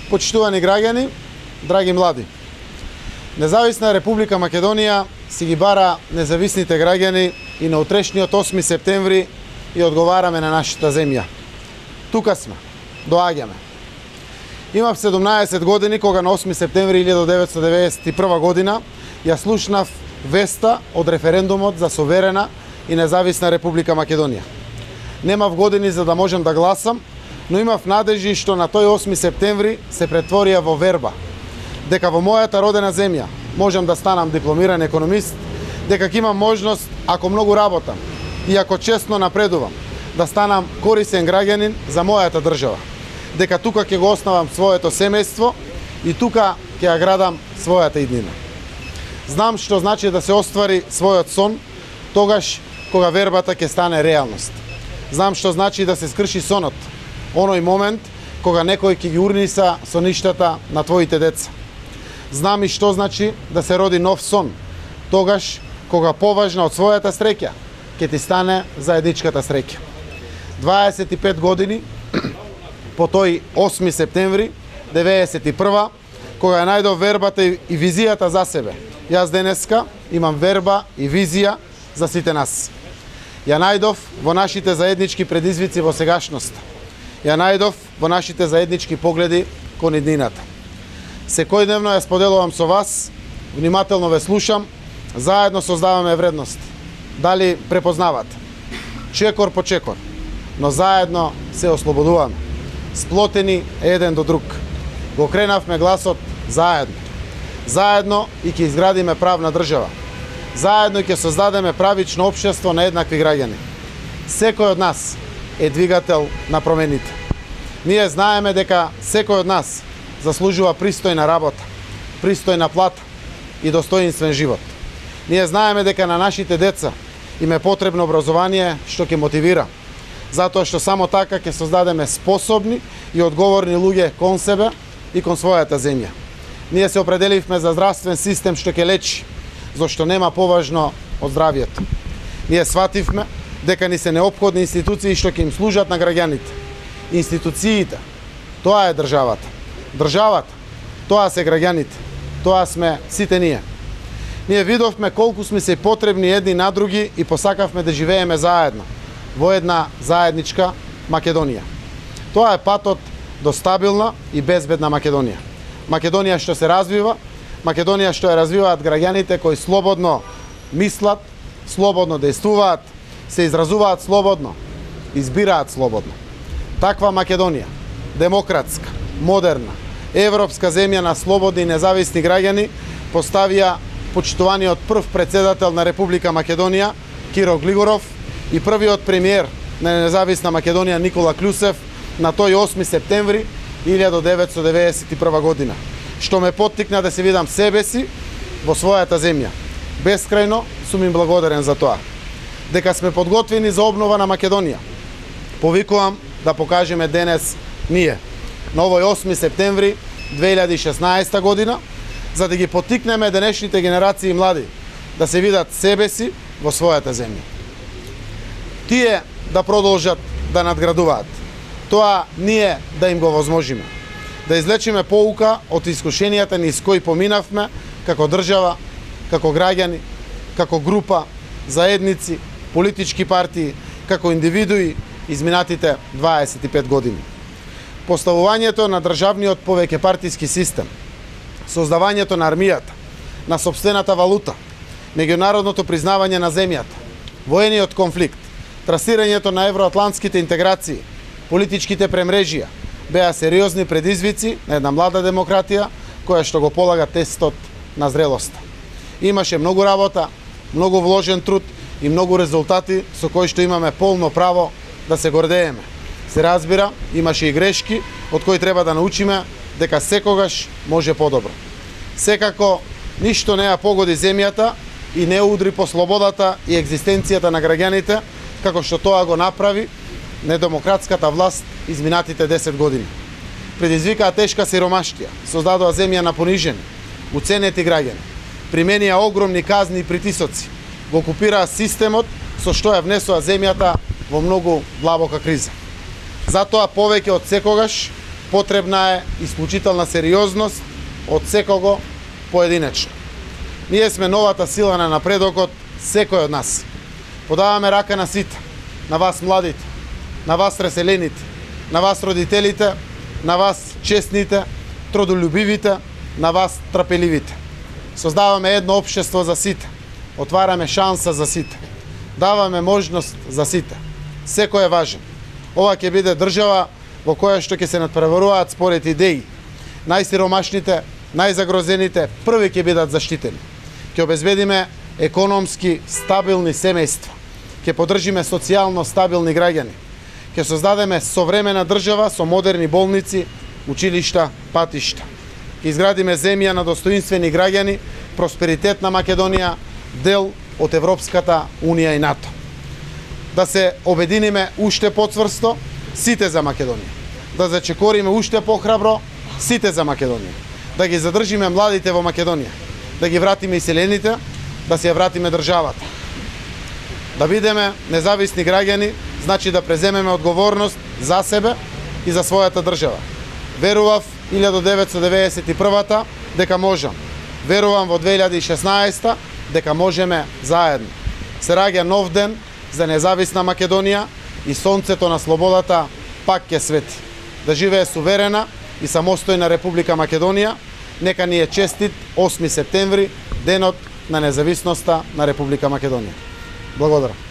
Почитувани граѓани, драги млади. Независна Република Македонија си ги бара независните граѓани и на утрешниот 8 септември и одговараме на нашата земја. Тука сме, доаѓаме. Имав 17 години кога на 8 септември 1991 година ја слушнав веста од референдумот за соверена и независна Република Македонија. Немав години за да можам да гласам, но имав надежи што на тој 8 септември се претворија во верба. Дека во мојата родена земја можам да станам дипломиран економист, дека ќе имам можност, ако многу работам и ако честно напредувам, да станам корисен граѓанин за мојата држава. Дека тука ќе го основам своето семејство и тука ќе ја градам својата иднина. Знам што значи да се оствари својот сон, тогаш кога вербата ќе стане реалност. Знам што значи да се скрши сонот, оној момент кога некој ќе ги урниса со ништата на твоите деца. Знам и што значи да се роди нов сон, тогаш кога поважна од својата среќа ќе ти стане заедничката среќа. 25 години по тој 8 септември 91, кога ја најдов вербата и визијата за себе. Јас денеска имам верба и визија за сите нас. Ја најдов во нашите заеднички предизвици во сегашноста. Ја најдов во нашите заеднички погледи кон иднината. Секојдневно ја споделувам со вас, внимателно ве слушам, заедно создаваме вредност. Дали препознавате? Чекор по чекор, но заедно се ослободуваме. Сплотени еден до друг. Го кренавме гласот заедно. Заедно и ќе изградиме правна држава. Заедно ќе создадеме правично општество на еднакви граѓани. Секој од нас е двигател на промените. Ние знаеме дека секој од нас заслужува пристојна работа, пристојна плата и достоинствен живот. Ние знаеме дека на нашите деца им е потребно образование што ќе мотивира, затоа што само така ќе создадеме способни и одговорни луѓе кон себе и кон својата земја. Ние се определивме за здравствен систем што ќе лечи, зашто нема поважно од здравието. Ние свативме дека ни се неопходни институции што ќе им служат на граѓаните. Институциите, тоа е државата. Државата, тоа се граѓаните. Тоа сме сите ние. Ние видовме колку сме се потребни едни на други и посакавме да живееме заедно во една заедничка Македонија. Тоа е патот до стабилна и безбедна Македонија. Македонија што се развива, Македонија што ја развиваат граѓаните кои слободно мислат, слободно действуваат, се изразуваат слободно, избираат слободно. Таква Македонија, демократска, модерна, европска земја на слободни и независни граѓани, поставија почитуваниот прв председател на Република Македонија, Киро Глигоров, и првиот премиер на независна Македонија, Никола Клюсев, на тој 8 септември 1991 година, што ме поттикна да се видам себе си во својата земја. Бескрајно сум им благодарен за тоа. Дека сме подготвени за обнова на Македонија, повикувам да покажеме денес ние, на овој 8 септември 2016 година, за да ги поттикнеме денешните генерации млади да се видат себе си во својата земја. Тие да продолжат да надградуваат. Тоа ние да им го возможиме. Да излечиме поука од искушенијата низ кои поминавме како држава, како граѓани, како група, заедници, политички партии, како индивидуи изминатите 25 години. Поставувањето на државниот повеќе партиски систем, создавањето на армијата, на сопствената валута, меѓународното признавање на земјата, воениот конфликт, трасирањето на евроатлантските интеграции, политичките премрежија беа сериозни предизвици на една млада демократија која што го полага тестот на зрелоста. Имаше многу работа, многу вложен труд и многу резултати со кои што имаме полно право да се гордееме. Се разбира, имаше и грешки од кои треба да научиме дека секогаш може подобро. Секако, ништо не ја погоди земјата и не удри по слободата и екзистенцијата на граѓаните, како што тоа го направи недемократската власт изминатите 10 години. Предизвикаа тешка сиромаштија, создадоа земја на понижени, уценети граѓани, применија огромни казни и притисоци, го окупираа системот со што ја внесоа земјата во многу длабока криза. Затоа повеќе од секогаш Потребна е исклучителна сериозност од секого поединечно. Ние сме новата сила на напредокот, секој од нас. Подаваме рака на сите, на вас младите, на вас реселените, на вас родителите, на вас честните, трудолюбивите, на вас трпеливите. Создаваме едно општество за сите, отвараме шанса за сите, даваме можност за сите. Секој е важен. Ова ќе биде држава во која што ќе се надпреваруваат според идеи. Најсиромашните, најзагрозените први ќе бидат заштитени. Ќе обезбедиме економски стабилни семејства. Ќе поддржиме социјално стабилни граѓани. Ќе создадеме современа држава со модерни болници, училишта, патишта. Ќе изградиме земја на достоинствени граѓани, просперитет на Македонија, дел од Европската Унија и НАТО. Да се обединиме уште поцврсто, сите за Македонија. Да зачекориме уште похрабро, сите за Македонија. Да ги задржиме младите во Македонија. Да ги вратиме иселените, да се ја вратиме државата. Да бидеме независни граѓани, значи да преземеме одговорност за себе и за својата држава. Верував 1991 дека можам. Верувам во 2016 дека можеме заедно. Се раѓа нов ден за независна Македонија и сонцето на слободата пак ќе свети. Да живее суверена и самостојна Република Македонија. Нека ни е честит 8 септември, денот на независноста на Република Македонија. Благодарам.